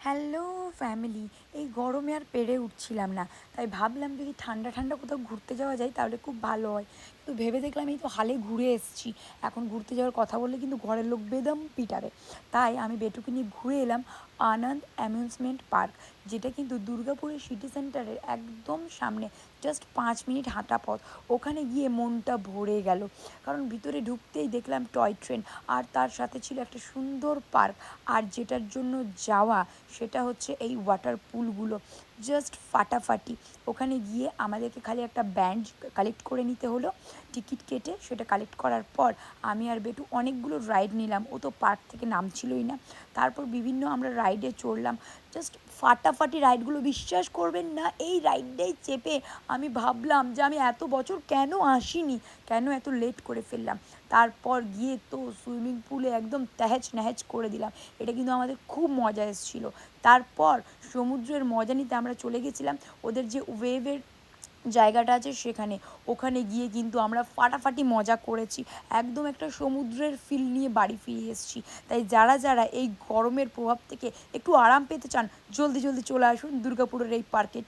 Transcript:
Hello family. এই গরমে আর পেরে উঠছিলাম না, তাই ভাবলাম যদি ঠান্ডা ঠান্ডা কোথাও ঘুরতে যাওয়া যায় তাহলে খুব ভালো হয়। কিন্তু ভেবে দেখলাম এই তো হালে ঘুরে এসেছি, এখন ঘুরতে যাওয়ার কথা বললে কিন্তু ঘরের লোক বেদম পিটাবে। তাই আমি বেটুকে নিয়ে ঘুরে এলাম আনন্দ অ্যামিউজমেন্ট পার্ক, যেটা কিন্তু দুর্গাপুরের সিটি সেন্টারের একদম সামনে, জাস্ট 5 মিনিট হাঁটা পথ। ওখানে গিয়ে মনটা ভরে গেল, কারণ ভিতরে ঢুকতেই দেখলাম টয় ট্রেন, আর তার সাথে ছিল একটা সুন্দর পার্ক। আর যেটার জন্য যাওয়া সেটা হচ্ছে এই ওয়াটার পুলগুলো, জাস্ট ফাটাফাটি। ওখানে গিয়ে আমাদেরকে খালি একটা ব্যান্ড কালেক্ট করে নিতে হলো টিকিট কেটে। সেটা কালেক্ট করার পর আমি আর বেটু অনেকগুলো রাইড নিলাম, ও তো পার্ক থেকে নামছিলই না। তারপর বিভিন্ন আমরা রাইডে চড়লাম, জাস্ট ফাটাফাটি রাইডগুলো, বিশ্বাস করবেন না এই রাইডটাই চেপে আমি ভাবলাম যে আমি এত বছর কেন আসিনি, কেন এত লেট করে ফেললাম। তারপর গিয়ে তো সুইমিং পুলে একদম তেহেজ নেহেজ করে দিলাম। এটা কিন্তু আমাদের খুব মজা এসেছিলো। তারপর সমুদ্রের মজা নিতে আমরা চলে গেছিলাম ওদের যে ওয়েভের জায়গাটা আছে সেখানে। ওখানে গিয়ে কিন্তু আমরা ফাটাফাটি মজা করেছি, একদম একটা সমুদ্রের ফিল নিয়ে বাড়ি ফিরে এসেছি। তাই যারা যারা এই গরমের প্রভাব থেকে একটু আরাম পেতে চান, জলদি জলদি চলে আসুন দুর্গাপুরের এই পার্কে।